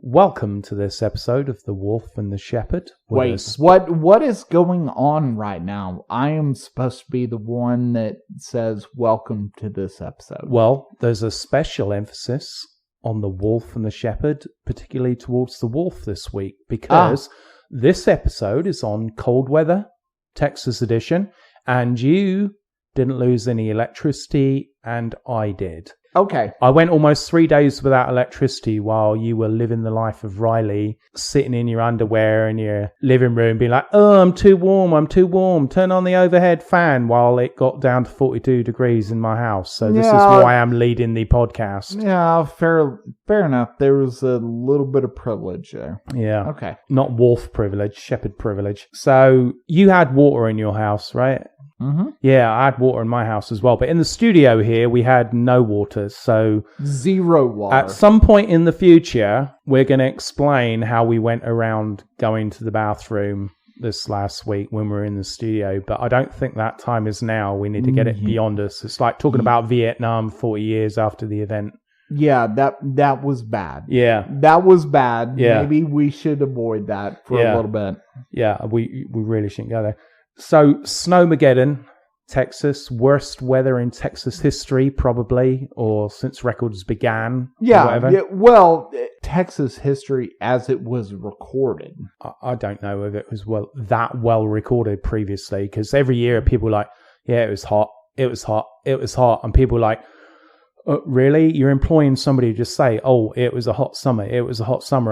Welcome to this episode of The Wolf and the Shepherd. Wait, what is going on right now? I am supposed to be the one that says welcome to this episode. Well, there's a special emphasis on the wolf and the shepherd, particularly towards the wolf this week, because this episode is on cold weather, Texas edition, and you didn't lose any electricity, and I did. Okay. I went almost 3 days without electricity while you were living the life of Riley, sitting in your underwear in your living room, being like, oh, I'm too warm, turn on the overhead fan, while it got down to 42 degrees in my house. So this is why I'm leading the podcast. Yeah, fair enough. There was a little bit of privilege there. Yeah. Okay. Not wolf privilege, shepherd privilege. So you had water in your house, right? Mm-hmm. Yeah, I had water in my house as well. But in the studio here, we had no water. So zero water. At some point in the future, we're going to explain how we went around going to the bathroom this last week when we were in the studio. But I don't think that time is now. We need to get it beyond us. It's like talking about Vietnam 40 years after the event. Yeah, that was bad. Yeah. That was bad. Yeah. Maybe we should avoid that for a little bit. Yeah, we really shouldn't go there. So, Snowmageddon, Texas, worst weather in Texas history, probably, or since records began. Yeah, well, Texas history as it was recorded. I don't know if it was that well recorded previously, because every year people are like, yeah, it was hot, and people are like, really? You're employing somebody to just say, oh, it was a hot summer.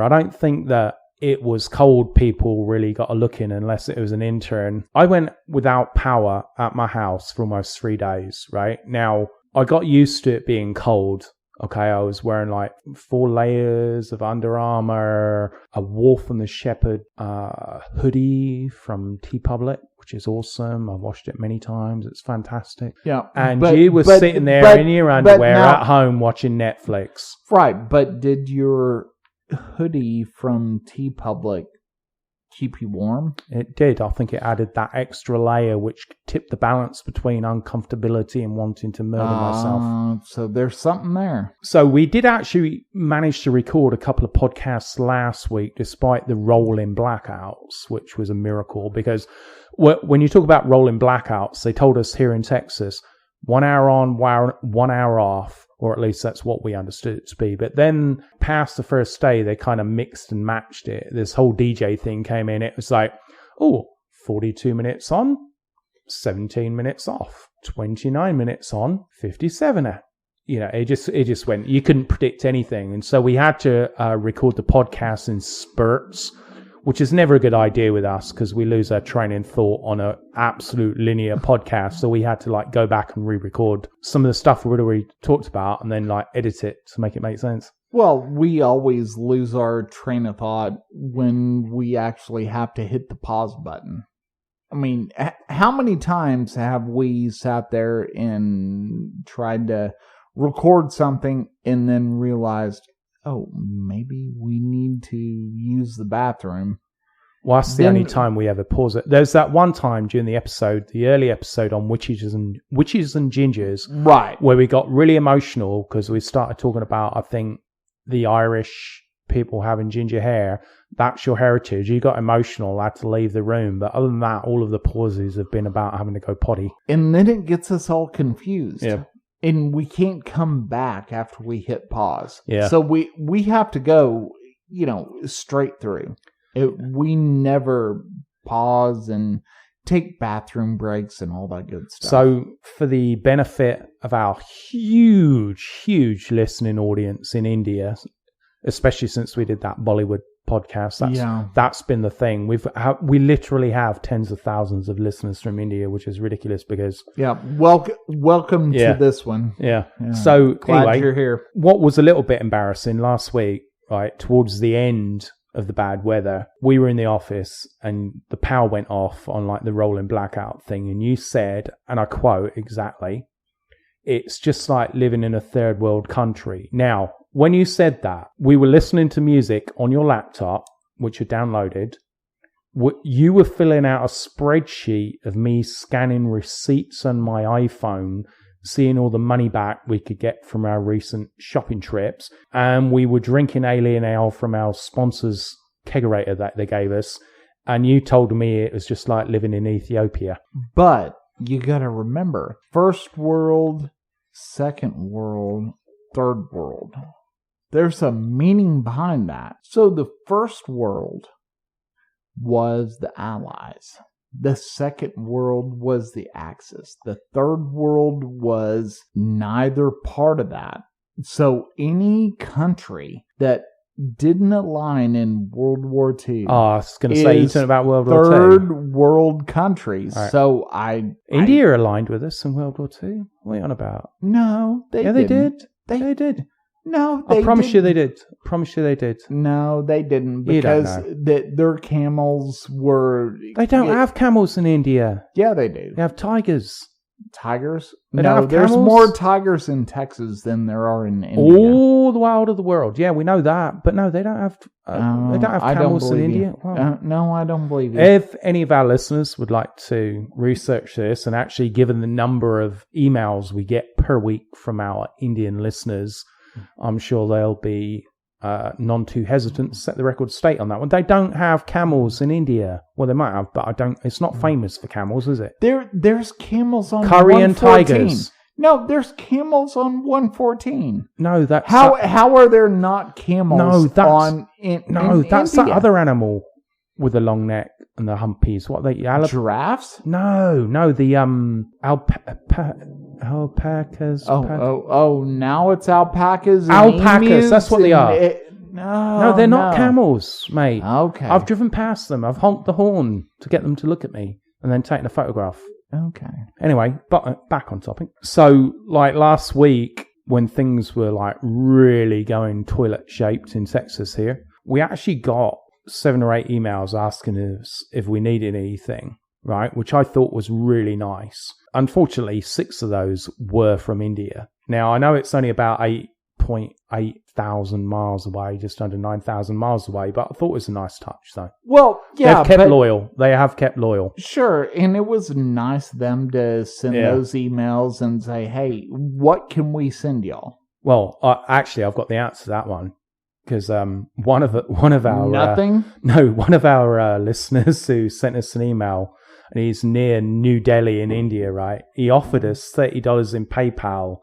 I don't think that it was cold people really got a look in unless it was an intern. I went without power at my house for almost 3 days, right? Now, I got used to it being cold. Okay, I was wearing like 4 layers of Under Armour, a Wolf and the Shepherd hoodie from TeePublic, which is awesome. I've washed it many times. It's fantastic. Yeah. And you were sitting there in your underwear at home watching Netflix. Right, but did your hoodie from TeePublic keep you warm? It did. I think it added that extra layer which tipped the balance between uncomfortability and wanting to murder myself. So there's something there. So we did actually manage to record a couple of podcasts last week despite the rolling blackouts, which was a miracle, because when you talk about rolling blackouts, they told us here in Texas 1 hour on, 1 hour off, or at least that's what we understood it to be. But then past the first day, they kind of mixed and matched it. This whole DJ thing came in. It was like, 42 minutes on, 17 minutes off, 29 minutes on, 57. It just went. You couldn't predict anything. And so we had to record the podcast in spurts, which is never a good idea with us because we lose our train of thought on an absolute linear podcast. So we had to go back and re-record some of the stuff we'd already talked about and then edit it to make it make sense. Well, we always lose our train of thought when we actually have to hit the pause button. I mean, how many times have we sat there and tried to record something and then realized, oh, maybe we need to use the bathroom? Well, that's the only time we ever pause it. There's that one time during the early episode on witches and gingers, right, where we got really emotional because we started talking about, I think, the Irish people having ginger hair. That's your heritage. You got emotional, had to leave the room. But other than that, all of the pauses have been about having to go potty. And then it gets us all confused. Yeah. And we can't come back after we hit pause. Yeah. So we have to go, straight through. We never pause and take bathroom breaks and all that good stuff. So for the benefit of our huge listening audience in India, especially since we did that Bollywood podcast, that's been the thing. We literally have tens of thousands of listeners from India, which is ridiculous because welcome to this one. Yeah. So glad anyway, you're here. What was a little bit embarrassing last week, right, towards the end of the bad weather, we were in the office and the power went off on the rolling blackout thing, and you said, and I quote exactly, it's just like living in a third world country. Now, when you said that, we were listening to music on your laptop, which you downloaded. You were filling out a spreadsheet of me scanning receipts on my iPhone seeing all the money back we could get from our recent shopping trips. And we were drinking alien ale from our sponsors' kegerator that they gave us. And you told me it was just like living in Ethiopia. But you got to remember, first world, second world, third world. There's a meaning behind that. So the first world was the Allies. The second world was the Axis. The third world was neither part of that. So any country that didn't align in World War II. Oh, I was going to say, you're talking about World War II. Third world countries. Right. So India aligned with us in World War II. What are you on about? No, they didn't. They did. No, they I promise you they did. Promise you they did. No, they didn't, because their camels were... They don't have camels in India. Yeah, they do. They have tigers. Tigers? They don't have there's camels? more tigers in Texas than there are in India. All the wild of the world. Yeah, we know that. But no, they don't have camels in India. Wow. No, I don't believe you. If any of our listeners would like to research this, and actually given the number of emails we get per week from our Indian listeners, I'm sure they'll be none too hesitant to set the record straight on that one. They don't have camels in India. Well, they might have, but it's not famous for camels, is it? There's camels on curry 114. And tigers. No, there's camels on 114. No, that's... How are there not camels on in that's India? that other animal with the long neck and the humpies. What are they? Giraffes? No, the alpacas. Oh! Now it's alpacas. Alpacas. That's what they are. No, they're not camels, mate. Okay. I've driven past them. I've honked the horn to get them to look at me, and then taken a photograph. Okay. Anyway, but back on topic. So, like last week, when things were like really going toilet shaped in Texas here, we actually got 7 or 8 emails asking us if we needed anything, right? Which I thought was really nice. Unfortunately, 6 of those were from India. Now, I know it's only about 8.8 thousand miles away, just under 9,000 miles away, but I thought it was a nice touch, though. Well, yeah. They have kept loyal. Sure, and it was nice of them to send those emails and say, hey, what can we send y'all? Well, actually, I've got the answer to that one. Because one of our nothing. One of our listeners who sent us an email, and he's near New Delhi in India, right? He offered us $30 in PayPal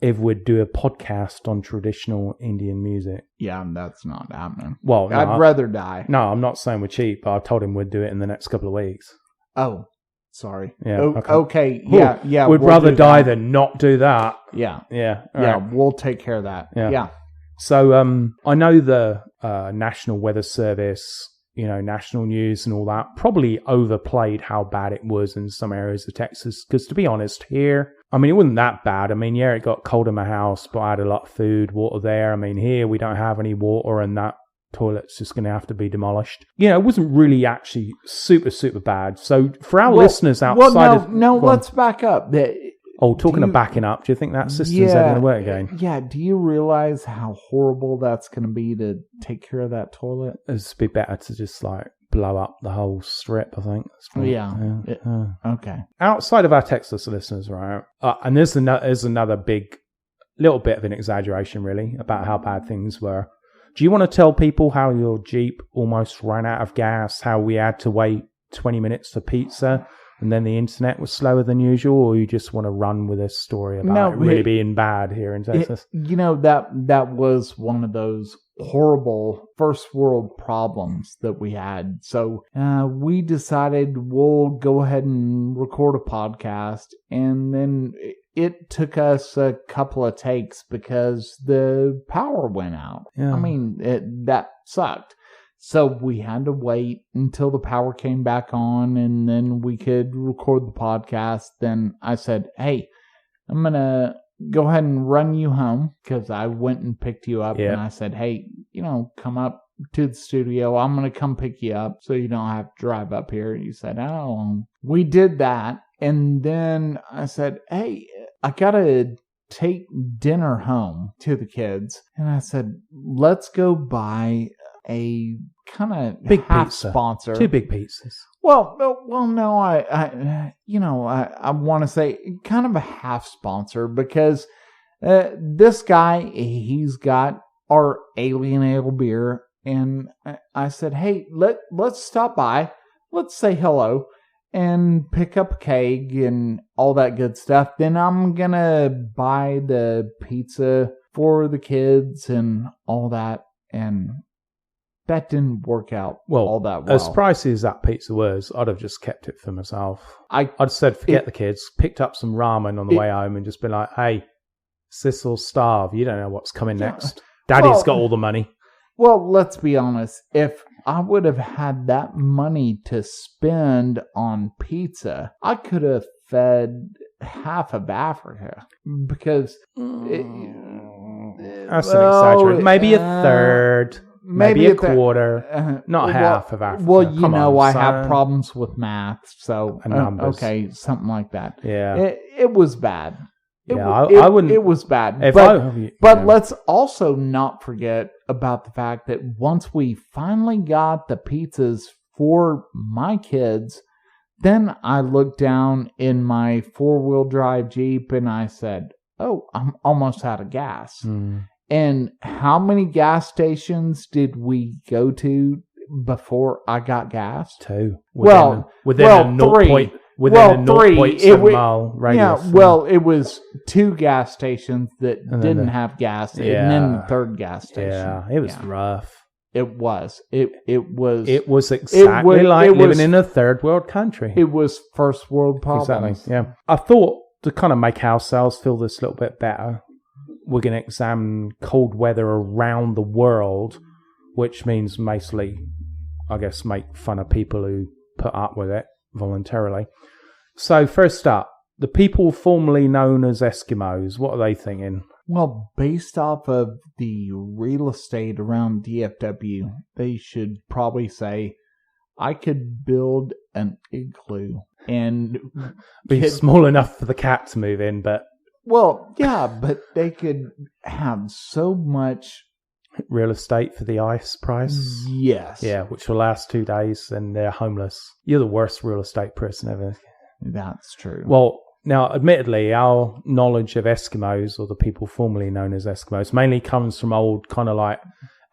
if we'd do a podcast on traditional Indian music. Yeah, that's not happening. Well, no, I'd rather die. No, I'm not saying we're cheap, but I told him we'd do it in the next couple of weeks. Oh, sorry. Yeah. Okay. Yeah. We'd rather die than not do that. Yeah. Yeah. Right. We'll take care of that. Yeah. So I know the National Weather Service, national news and all that probably overplayed how bad it was in some areas of Texas. Because to be honest, here, I mean, it wasn't that bad. I mean, it got cold in my house, but I had a lot of food, water there. I mean, here we don't have any water, and that toilet's just going to have to be demolished. It wasn't really actually super, super bad. So for our listeners outside let's back up. Talking of backing up, do you think that system's ever going to work again? Yeah, do you realize how horrible that's going to be to take care of that toilet? It'd be better to just blow up the whole strip, I think. Okay. Outside of our Texas listeners, right? And there's another big little bit of an exaggeration, really, about how bad things were. Do you want to tell people how your Jeep almost ran out of gas, how we had to wait 20 minutes for pizza, and then the internet was slower than usual, or you just want to run with this story about it really being bad here in Texas? That was one of those horrible first world problems that we had. So we decided we'll go ahead and record a podcast, and then it took us a couple of takes because the power went out. Yeah. I mean, that sucked. So we had to wait until the power came back on, and then we could record the podcast. Then I said, hey, I'm going to go ahead and run you home, because I went and picked you up. Yeah. And I said, hey, come up to the studio. I'm going to come pick you up so you don't have to drive up here. You said, oh, we did that. And then I said, hey, I got to take dinner home to the kids. And I said, let's go buy a kind of Big half pizza. sponsor. 2 big pizzas. Well, no, I want to say kind of a half sponsor because this guy, he's got our Alien Ale beer, and I said, hey, let's stop by, let's say hello, and pick up a keg and all that good stuff. Then I'm gonna buy the pizza for the kids and all that, and that didn't work out all that well. As pricey as that pizza was, I'd have just kept it for myself. I'd said, forget the kids, picked up some ramen on the way home and just been like, hey, sis or starve. You don't know what's coming next. Daddy's got all the money. Well, let's be honest. If I would have had that money to spend on pizza, I could have fed half of Africa because... that's an exaggeration. Maybe a third... Maybe a quarter, not half of Africa. Well, I have problems with math, so okay, something like that. Yeah, it was bad. I wouldn't. It was bad. But let's also not forget about the fact that once we finally got the pizzas for my kids, then I looked down in my 4-wheel drive Jeep and I said, "Oh, I'm almost out of gas." And how many gas stations did we go to before I got gas? 2. Within a 0.7 mile radius. Yeah, it was 2 gas stations that didn't have gas, and then the 3rd gas station. Yeah, it was rough. It was. It was. It was exactly like living in a third world country. It was first world problems. Exactly. Yeah. I thought to kind of make ourselves feel this a little bit better, we're going to examine cold weather around the world, which means mostly, I guess, make fun of people who put up with it voluntarily. So first up, the people formerly known as Eskimos, what are they thinking? Well, based off of the real estate around DFW, they should probably say, I could build an igloo and be small enough for the cat to move in, but... Well, yeah, but they could have so much real estate for the ice price. Yes. Yeah, which will last 2 days and they're homeless. You're the worst real estate person ever. That's true. Well, now, admittedly, our knowledge of Eskimos, or the people formerly known as Eskimos, mainly comes from old kind of like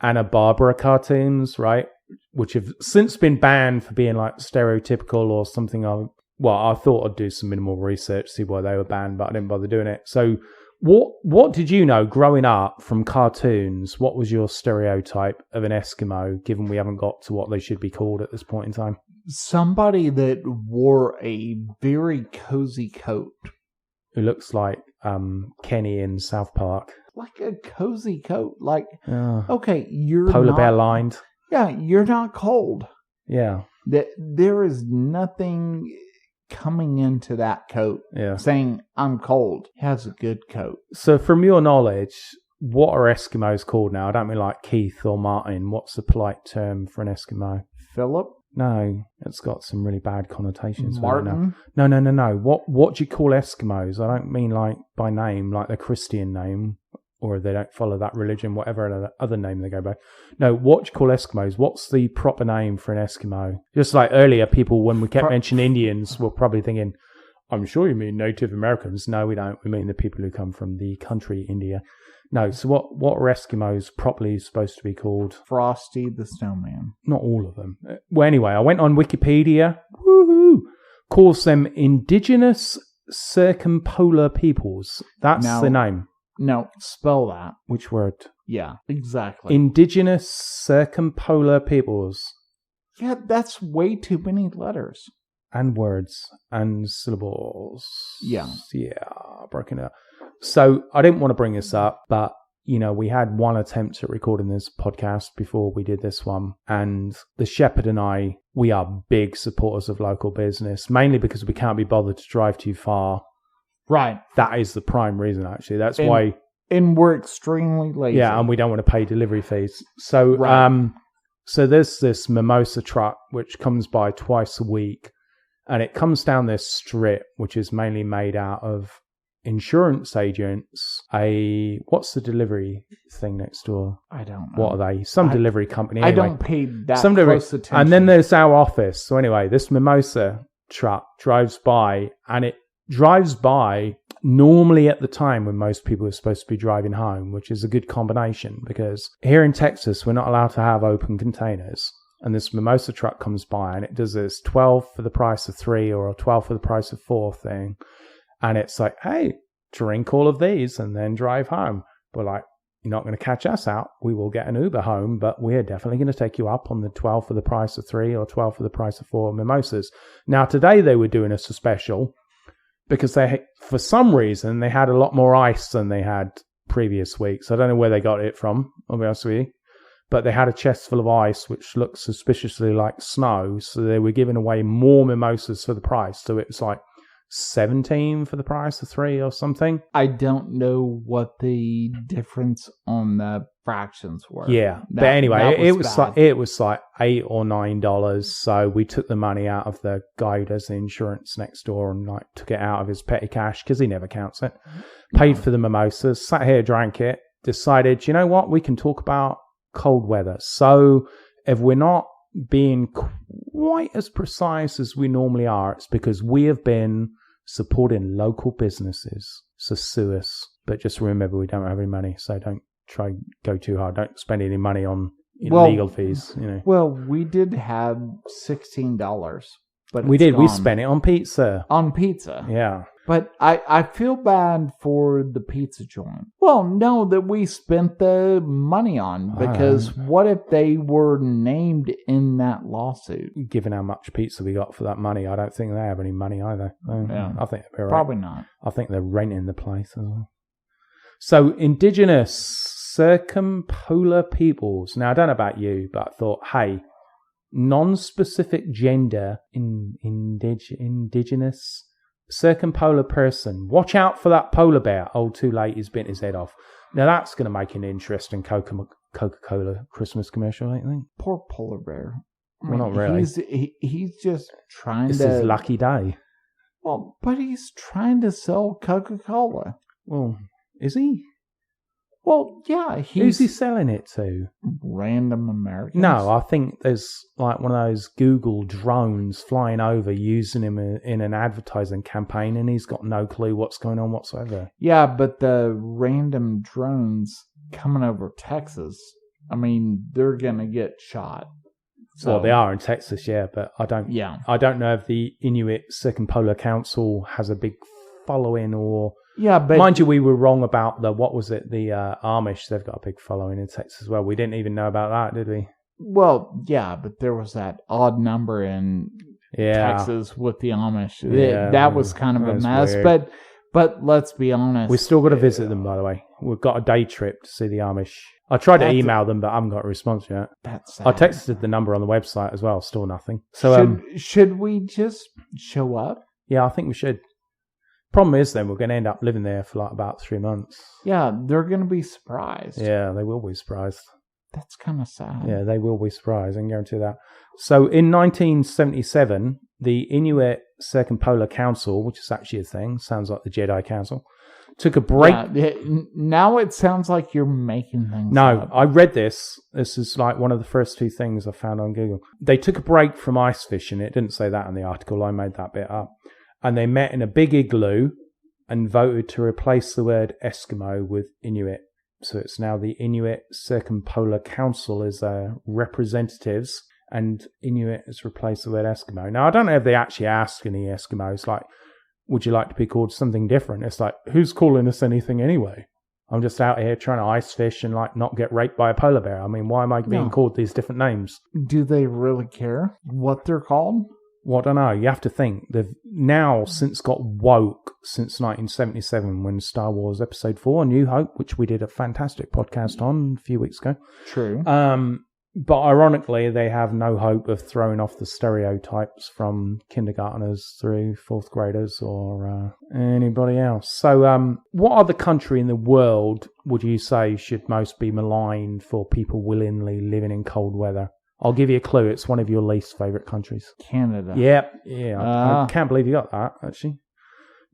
Hanna-Barbera cartoons, right? Which have since been banned for being like stereotypical or something. I thought I'd do some minimal research, see why they were banned, but I didn't bother doing it. So what did you know growing up from cartoons? What was your stereotype of an Eskimo, given we haven't got to what they should be called at this point in time? Somebody that wore a very cozy coat. Who looks like Kenny in South Park. Like a cozy coat. Like, okay, you're polar bear lined. Yeah, you're not cold. Yeah. There is nothing coming into that coat saying, I'm cold. He has a good coat. So from your knowledge, what are Eskimos called now? I don't mean like Keith or Martin. What's the polite term for an Eskimo? Philip? No, it's got some really bad connotations. Martin? No. What do you call Eskimos? I don't mean like by name, like the Christian name, or they don't follow that religion, whatever other name they go by. No, what do you call Eskimos? What's the proper name for an Eskimo? Just like earlier, people, when we kept mentioning Indians, were probably thinking, I'm sure you mean Native Americans. No, we don't. We mean the people who come from the country India. No, so what are Eskimos properly supposed to be called? Frosty the Snowman. Not all of them. Well, anyway, I went on Wikipedia. Woohoo! Calls them indigenous circumpolar peoples. That's the name. No, spell that. Which word? Yeah, exactly. Indigenous circumpolar peoples. Yeah, that's way too many letters. And words and syllables. Yeah. Yeah, broken up. So I didn't want to bring this up, but, you know, we had one attempt at recording this podcast before we did this one. And the Shepherd and I, we are big supporters of local business, mainly because we can't be bothered to drive too far. Right. That is the prime reason, actually. That's why. And we're extremely lazy. Yeah, and we don't want to pay delivery fees. So, so there's this mimosa truck, which comes by twice a week. And it comes down this strip, which is mainly made out of insurance agents what's the delivery thing next door? I don't know. What are they? Some delivery company. Anyway. I don't pay that close attention. And then there's our office. So anyway, this mimosa truck drives by, and it drives by normally at the time when most people are supposed to be driving home, which is a good combination because here in Texas, we're not allowed to have open containers. And this mimosa truck comes by and it does this 12 for the price of 3 or a 12 for the price of 4 thing. And it's like, hey, drink all of these and then drive home. But like, you're not going to catch us out. We will get an Uber home, but we're definitely going to take you up on the 12 for the price of 3 or 12 for the price of 4 mimosas. Now, today they were doing us a special because for some reason, they had a lot more ice than they had previous weeks. I don't know where they got it from, I'll be honest with you. But they had a chest full of ice, which looked suspiciously like snow. So they were giving away more mimosas for the price. So it was like 17 for the price of 3 or something. I don't know what the difference on the fractions were. Yeah, but anyway, it was like $8 or $9. So we took the money out of the guy who does the insurance next door and like took it out of his petty cash because he never counts it. Paid for the mimosas, sat here, drank it, decided, you know what, we can talk about cold weather. So if we're not being quite as precise as we normally are, it's because we have been supporting local businesses. So sue us. But just remember, we don't have any money, so don't try go too hard. Don't spend any money on legal fees. You know. Well, we did have $16, but we did. We spent it on pizza. On pizza, yeah. But I feel bad for the pizza joint. Well, no, that we spent the money on, because what if they were named in that lawsuit? Given how much pizza we got for that money, I don't think they have any money either. Yeah. I think they're probably not. I think they're renting the place as well. So, indigenous circumpolar peoples. Now, I don't know about you, but I thought, hey, non-specific gender indigenous circumpolar person. Watch out for that polar bear. Oh, too late, he's bitten his head off. Now, that's going to make an interesting Coca-Cola Christmas commercial, I think. Poor polar bear. Well, not really. He's just trying It's his lucky day. Well, but he's trying to sell Coca-Cola. Well, is he? Well, yeah. Who's he selling it to? Random Americans? No, I think there's like one of those Google drones flying over using him in an advertising campaign, and he's got no clue what's going on whatsoever. Yeah, but the random drones coming over Texas, I mean, they're going to get shot. So, well, they are in Texas, yeah, but I don't know if the Inuit Circumpolar Council has a big following or... Yeah, but... Mind you, we were wrong about the Amish. They've got a big following in Texas as well. We didn't even know about that, did we? Well, yeah, but there was that odd number in Texas with the Amish. Yeah, that was kind of a mess, weird. But let's be honest. We've still got to visit them, by the way. We've got a day trip to see the Amish. I tried to email them, but I haven't got a response yet. That's sad. I texted the number on the website as well. Still nothing. So should we just show up? Yeah, I think we should. Problem is, then, we're going to end up living there for like about 3 months. Yeah, they're going to be surprised. Yeah, they will be surprised. That's kind of sad. Yeah, they will be surprised, I can guarantee that. So, in 1977, the Inuit Circumpolar Council, which is actually a thing, sounds like the Jedi Council, took a break. Yeah, now it sounds like you're making things up. I read this. This is like one of the first 2 things I found on Google. They took a break from ice fishing. It didn't say that in the article. I made that bit up. And they met in a big igloo and voted to replace the word Eskimo with Inuit. So it's now the Inuit Circumpolar Council as representatives, and Inuit has replaced the word Eskimo. Now, I don't know if they actually asked any Eskimos, like, would you like to be called something different? It's like, who's calling us anything anyway? I'm just out here trying to ice fish and like not get raped by a polar bear. I mean, why am I being called these different names? Do they really care what they're called? Well, I don't know. You have to think. They've now since got woke since 1977 when Star Wars Episode 4, New Hope, which we did a fantastic podcast on a few weeks ago. True. But ironically, they have no hope of throwing off the stereotypes from kindergartners through 4th graders or anybody else. So what other country in the world would you say should most be maligned for people willingly living in cold weather? I'll give you a clue. It's one of your least favourite countries. Canada. Yeah. I can't believe you got that, actually.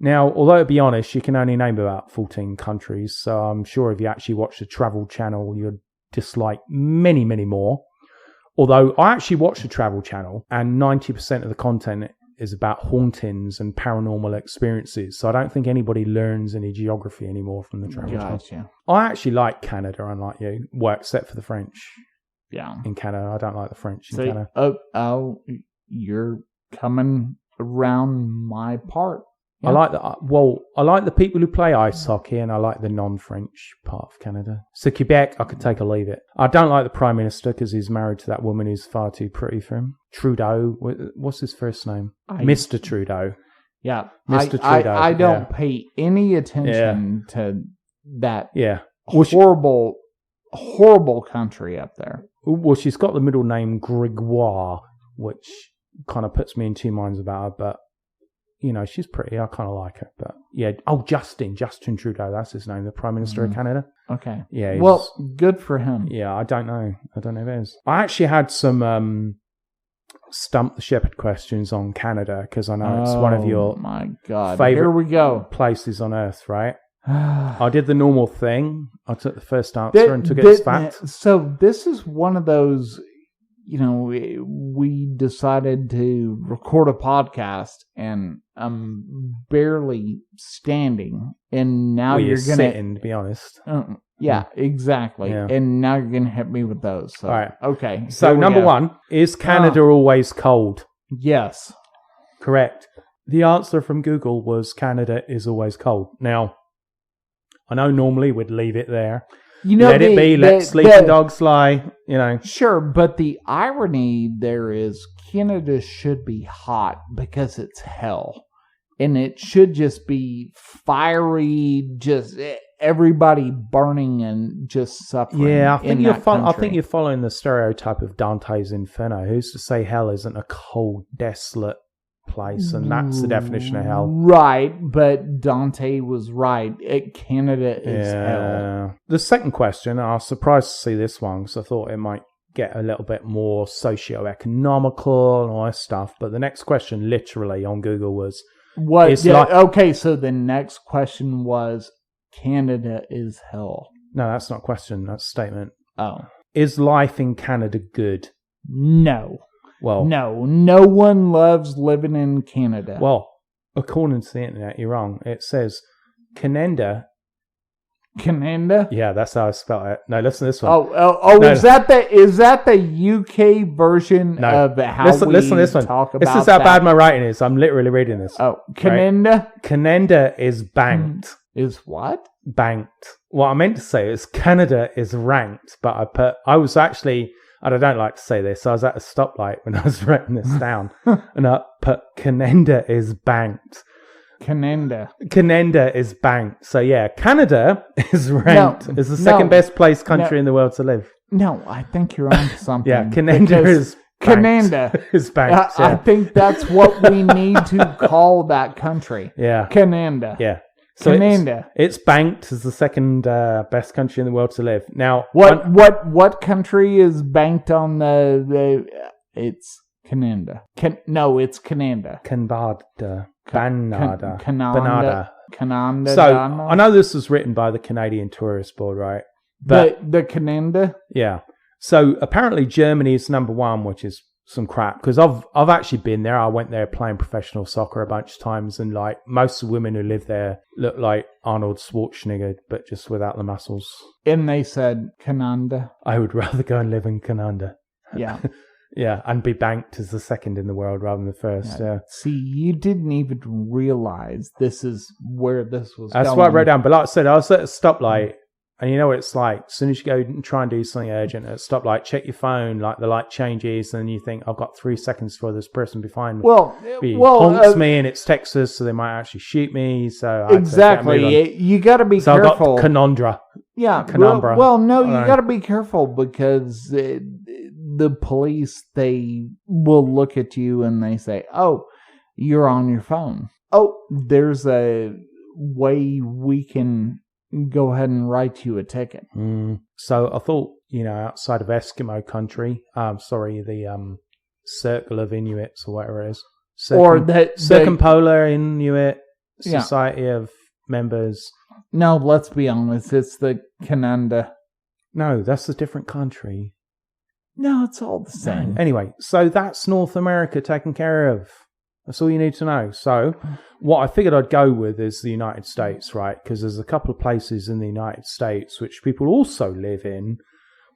Now, although to be honest, you can only name about 14 countries, so I'm sure if you actually watch the Travel Channel, you'd dislike many, many more. Although I actually watch the Travel Channel, and 90% of the content is about hauntings and paranormal experiences, so I don't think anybody learns any geography anymore from the Travel Channel. I actually like Canada, unlike you, well, except for the French. Yeah. In Canada, I don't like the French in Canada. Oh, you're coming around my part. Yeah. I like the people who play ice hockey, and I like the non-French part of Canada. So Quebec, I could take or leave it. I don't like the Prime Minister because he's married to that woman who's far too pretty for him. Trudeau, what's his first name? Mr. Trudeau. Yeah, Mr. Trudeau. I don't pay any attention to that. Yeah, horrible country up there. Well, she's got the middle name Gregoire, which kind of puts me in two minds about her, but. You know, she's pretty. I kind of like her. But yeah. Oh, Justin Trudeau. That's his name, the Prime Minister of Canada. Okay. Yeah. Well, good for him. Yeah, I don't know if it is. I actually had some Stump the Shepherd questions on Canada because I know it's one of your favorite Here we go. places on Earth, right? I did the normal thing. I took the first answer and took it as fact. So this is one of those... You know, we decided to record a podcast, and I'm barely standing, and now you're going to... sitting, to be honest. Yeah, exactly. Yeah. And now you're going to hit me with those. So. All right. Okay. So, number one, is Canada always cold? Yes. Correct. The answer from Google was Canada is always cold. Now, I know normally we'd leave it there. You know, let it be, let sleeping dogs lie, you know. Sure, but the irony there is Canada should be hot because it's hell. And it should just be fiery, just everybody burning and just suffering. Yeah, I think you're following the stereotype of Dante's Inferno. Who's to say hell isn't a cold, desolate place, and that's the definition of hell. Right, but Dante was right. Canada is hell. The second question, I was surprised to see this one because I thought it might get a little bit more socio-economical and all that stuff, but the next question literally on Google was... Okay, so the next question was, Canada is hell. No, that's not a question, that's a statement. Oh. Is life in Canada good? No. Well, no one loves living in Canada. Well, according to the internet, you're wrong. It says Canada. Yeah, that's how I spell it. No, listen to this one. Is that the UK version of how listen to this one. Talk about? This is how bad my writing is. I'm literally reading this. Oh, Canada. Right? Canada is banked. Is what? Banked. What I meant to say is Canada is ranked, but I was actually. And I don't like to say this. I was at a stoplight when I was writing this down. And I put Canada is banked. Canada is banked. So yeah, Canada is ranked as the second best place country in the world to live. No, I think you're on to something. Yeah, Canada is banked. I think that's what we need to call that country. Yeah. Canada. Yeah. So it's banked as the second best country in the world to live. Now, what country is banked on the it's Canada. It's Canada. Canada. So I know this was written by the Canadian Tourist Board, right? But the Canada. Yeah. So apparently Germany is number one, which is some crap, because I've actually been there. I went there playing professional soccer a bunch of times, and like most of the women who live there look like Arnold Schwarzenegger, but just without the muscles. And they said Canada. I would rather go and live in Canada. Yeah. Yeah, and be banked as the second in the world rather than the first. Yeah. See, you didn't even realize this is where this was That's going. what I wrote down. But like I said, I was at a stoplight. And you know what it's like? As soon as you go and try and do something urgent at a stoplight, check your phone, like the light changes, and you think, I've got 3 seconds for this person behind me. Honks me, and it's Texas, so they might actually shoot me. So exactly. You got to be careful. So I got Conundra. Yeah. Conundra. Well, no, you got to be careful because the police, they will look at you and they say, oh, you're on your phone. Oh, there's a way we can go ahead and write you a ticket. So I thought, outside of Eskimo country, the circle of Inuits or whatever it is. Circumpolar Inuit Society of Members. No, let's be honest. It's the Canada. No, that's a different country. No, it's all the same. Anyway, so that's North America taken care of. That's all you need to know. So what I figured I'd go with is the United States, right? Because there's a couple of places in the United States which people also live in,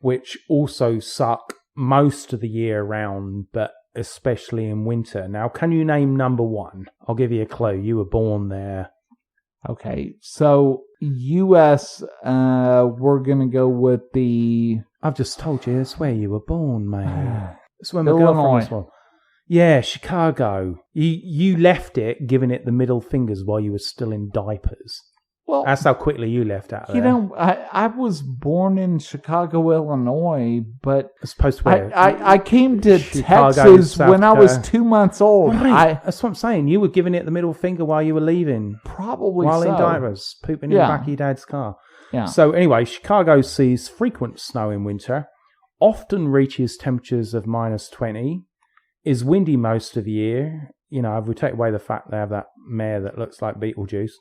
which also suck most of the year round, but especially in winter. Now, can you name number one? I'll give you a clue. You were born there. Okay, so U.S., we're going to go with the... I've just told you that's where you were born, mate. That's where my Illinois. girlfriend was born. Yeah, Chicago. You left it, giving it the middle fingers while you were still in diapers. Well, that's how quickly you left out of there. You know, I was born in Chicago, Illinois, but as opposed to where? I came to Chicago, Texas South when I was 2 months old. Right. That's what I'm saying. You were giving it the middle finger while you were leaving. Probably while so. in diapers, pooping in the back of your dad's car. Yeah. So anyway, Chicago sees frequent snow in winter, often reaches temperatures of -20, is windy most of the year. You know, if we take away the fact they have that mayor that looks like Beetlejuice,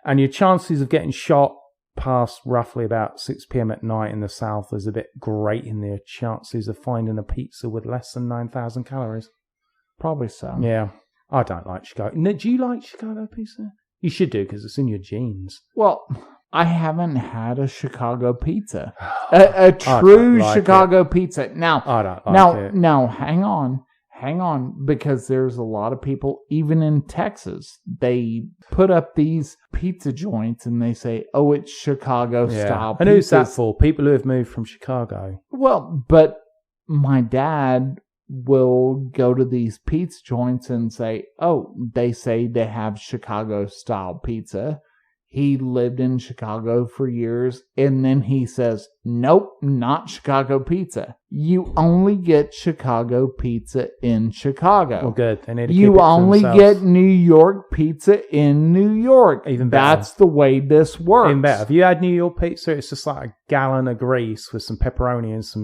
and your chances of getting shot past roughly about 6 p.m. at night in the south is a bit great in their chances of finding a pizza with less than 9,000 calories. Probably so. Yeah. I don't like Chicago. Do you like Chicago pizza? You should do, because it's in your genes. Well, I haven't had a Chicago pizza. A true Chicago pizza. Now, I don't like it. Now, hang on, because there's a lot of people, even in Texas, they put up these pizza joints and they say, oh, it's Chicago-style pizza. And who's that for? People who have moved from Chicago. Well, but my dad will go to these pizza joints and say, oh, they say they have Chicago-style pizza. He lived in Chicago for years, and then he says, nope, not Chicago pizza. You only get Chicago pizza in Chicago. Well, good. They need to you only get New York pizza in New York. Even better. That's the way this works. Even better. If you had New York pizza, it's just like a gallon of grease with some pepperoni and some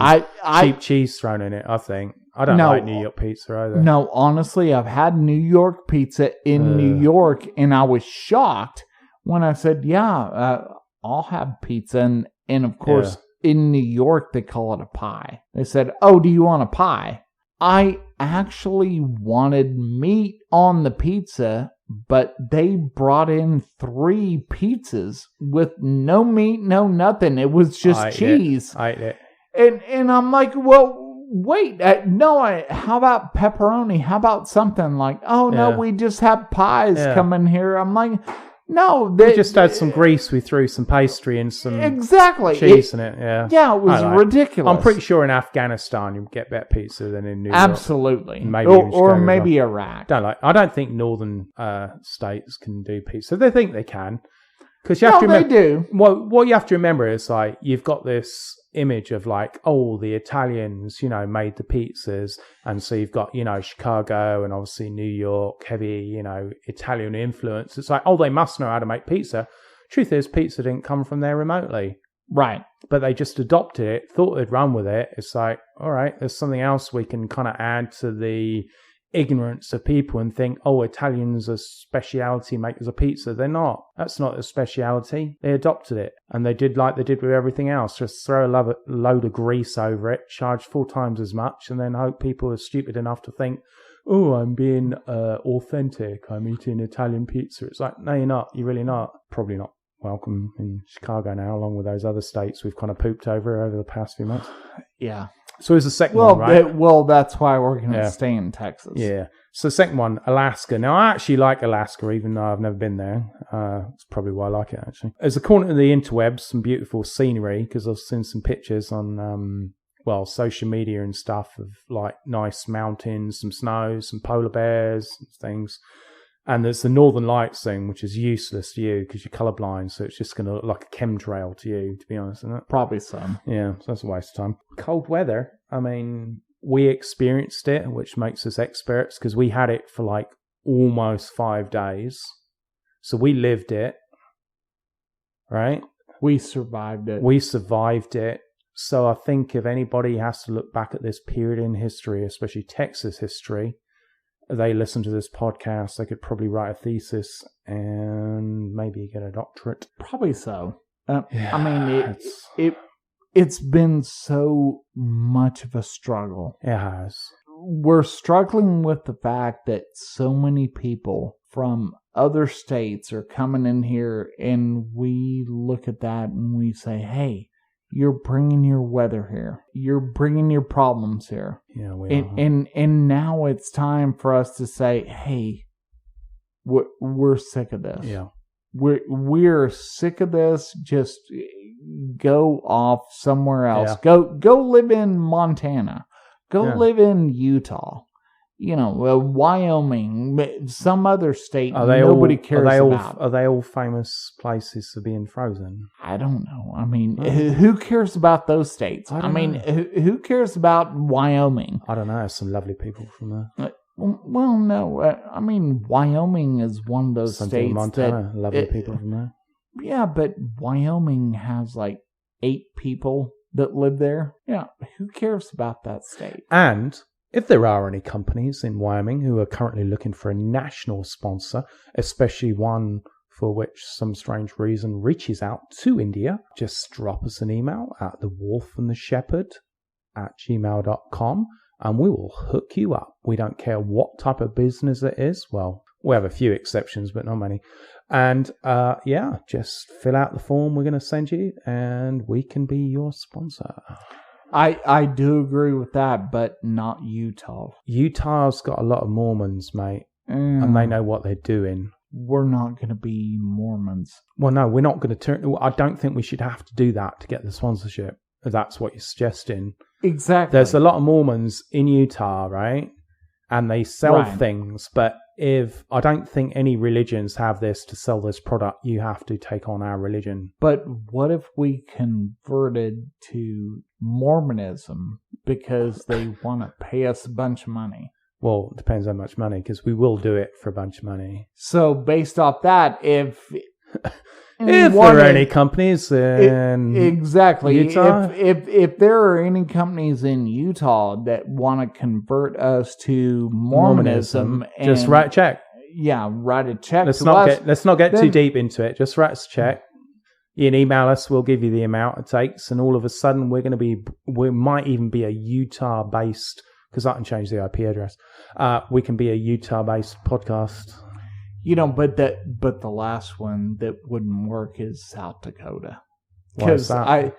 cheap cheese thrown in it, I think. I don't like New York pizza either. No, honestly, I've had New York pizza in New York, and I was shocked when I said, I'll have pizza. And of course, in New York, they call it a pie. They said, oh, do you want a pie? I actually wanted meat on the pizza, but they brought in 3 pizzas with no meat, no nothing. It was just cheese. I ate it. And I'm like, well, wait, how about pepperoni? How about something like, oh, no, we just have pies coming here. I'm like... No, we just had some grease. We threw some pastry and some cheese in it. Yeah, it was ridiculous. I'm pretty sure in Afghanistan you get better pizza than in New York. Absolutely, maybe or maybe Iraq. I don't think northern states can do pizza. They think they can, because you have to remember. They do. What you have to remember is like you've got this image of like, oh, the Italians, made the pizzas, and so you've got Chicago and obviously New York, heavy Italian influence. It's like, oh, they must know how to make pizza. Truth is, pizza didn't come from there remotely, right? But they just adopted it, thought they'd run with it. It's like, all right, there's something else we can kind of add to the ignorance of people and think, oh, Italians are speciality makers of pizza. They're not. That's not a speciality. They adopted it, and they did like they did with everything else. Just throw a load of grease over it, charge 4 times as much, and then hope people are stupid enough to think, oh, I'm being authentic. I'm eating Italian pizza. It's like, no, you're not. You're really not. Probably not welcome in Chicago now, along with those other states we've kind of pooped over the past few months. Yeah. So there's a second one, right? Well, that's why we're going to stay in Texas. Yeah. So the second one, Alaska. Now, I actually like Alaska, even though I've never been there. It's probably why I like it, actually. There's, according to the interwebs, some beautiful scenery, because I've seen some pictures on, social media and stuff of, like, nice mountains, some snow, some polar bears and things. And there's the Northern Lights thing, which is useless to you because you're colorblind, so it's just going to look like a chemtrail to you, to be honest, isn't it? Probably so. Yeah, so that's a waste of time. Cold weather, I mean, we experienced it, which makes us experts, because we had it for like almost 5 days. So we lived it, right? We survived it. So I think if anybody has to look back at this period in history, especially Texas history, they listen to this podcast, they could probably write a thesis and maybe get a doctorate. Probably so. Yeah, I mean, it's been so much of a struggle. It has. We're struggling with the fact that so many people from other states are coming in here, and we look at that and we say, hey, you're bringing your weather here. You're bringing your problems here. Yeah, we are. And now it's time for us to say, hey, we're sick of this. Yeah. We're sick of this. Just go off somewhere else. Yeah. Go live in Montana. Go live in Utah. Wyoming, some other state nobody cares about. Are they all famous places for being frozen? I don't know. I mean, who cares about those states? I mean, who cares about Wyoming? I don't know. There's some lovely people from there. Well, no. I mean, Wyoming is one of those states Montana, lovely people from there. Yeah, but Wyoming has like 8 people that live there. Yeah, who cares about that state? And if there are any companies in Wyoming who are currently looking for a national sponsor, especially one for which some strange reason reaches out to India, just drop us an email at thewolfandtheshepherd@gmail.com and we will hook you up. We don't care what type of business it is. Well, we have a few exceptions, but not many. And just fill out the form we're going to send you and we can be your sponsor. I do agree with that, but not Utah. Utah's got a lot of Mormons, mate, and they know what they're doing. We're not going to be Mormons. Well, no, we're not going to turn... I don't think we should have to do that to get the sponsorship, if that's what you're suggesting. Exactly. There's a lot of Mormons in Utah, right? And they sell things, but I don't think any religions have this to sell this product. You have to take on our religion. But what if we converted to Mormonism because they want to pay us a bunch of money? Well, it depends how much money, because we will do it for a bunch of money. So based off that, if there are any companies in Utah, if there are any companies in Utah that want to convert us to Mormonism, just write a check. Yeah, write a check. Let's not get too deep into it. Just write us a check. You can email us. We'll give you the amount it takes, and all of a sudden we might even be a Utah based, because I can change the IP address. We can be a Utah based podcast. But the last one that wouldn't work is South Dakota. Because I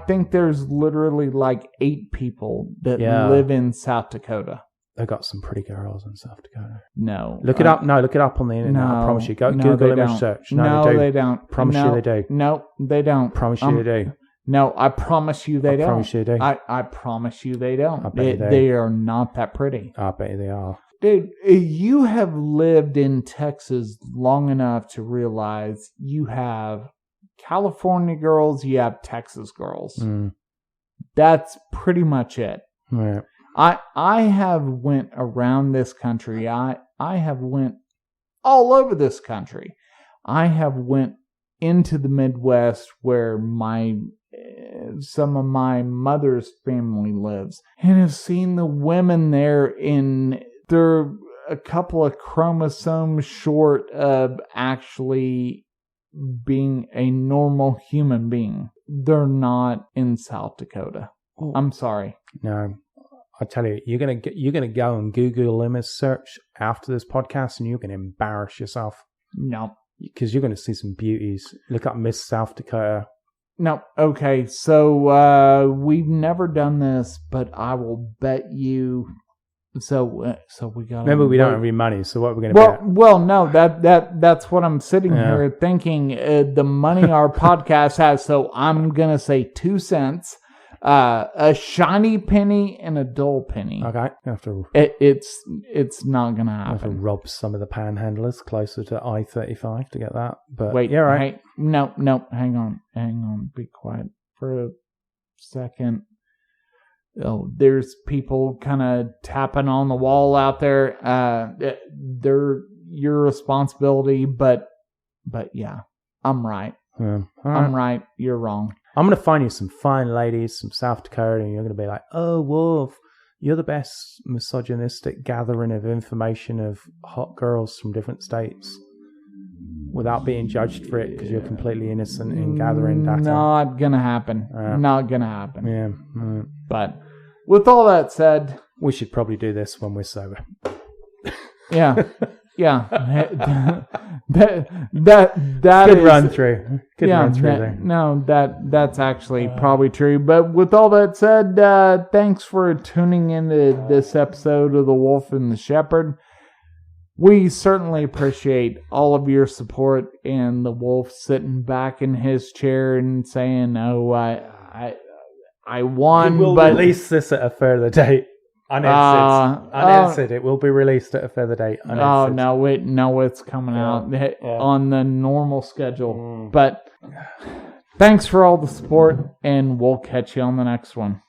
think there's literally like 8 people that live in South Dakota. They've got some pretty girls in South Dakota. No. Look it up. No, look it up on the internet. No, I promise you. Go Google image search. No, they don't. Promise you they do. No, they don't. Promise you they do. No, I promise you they don't. Promise you they do. I promise you they don't. I bet they are not that pretty. I bet you they are. Dude, you have lived in Texas long enough to realize you have California girls, you have Texas girls. That's pretty much it. Yeah. I have went around this country. I have went all over this country. I have went into the Midwest where some of my mother's family lives, and have seen the women there they're a couple of chromosomes short of actually being a normal human being. They're not in South Dakota. Oh. I'm sorry. No, I tell you, you're gonna go and Google image search after this podcast, and you're gonna embarrass yourself. No, because you're gonna see some beauties. Look up Miss South Dakota. No, okay. So we've never done this, but I will bet you. So we got. Remember, we don't have any money. So what are we going to bet? Well, no. That's what I'm sitting here thinking. The money our podcast has. So I'm gonna say 2 cents, a shiny penny, and a dull penny. Okay, you have to. It's not gonna happen. Have to rob some of the panhandlers closer to I-35 to get that. But wait, yeah, right. Hey, no. Hang on. Be quiet for a second. Oh, there's people kind of tapping on the wall out there. They're your responsibility, but yeah, I'm right. I'm right. You're wrong. I'm going to find you some fine ladies from South Dakota, and you're going to be like, oh, Wolf, you're the best misogynistic gathering of information of hot girls from different states without being judged for it because you're completely innocent in gathering data. Not gonna happen. Not gonna happen. Yeah. But with all that said, we should probably do this when we're sober. Yeah. that good is, run through. Good run through there. No, that's actually probably true. But with all that said, thanks for tuning into this episode of The Wolf and the Shepherd. We certainly appreciate all of your support, and the wolf sitting back in his chair and saying, "Oh, I won." We'll release this at a further date. Unedited. It will be released at a further date. Unedited. Oh no, it's coming out on the normal schedule. But thanks for all the support, and we'll catch you on the next one.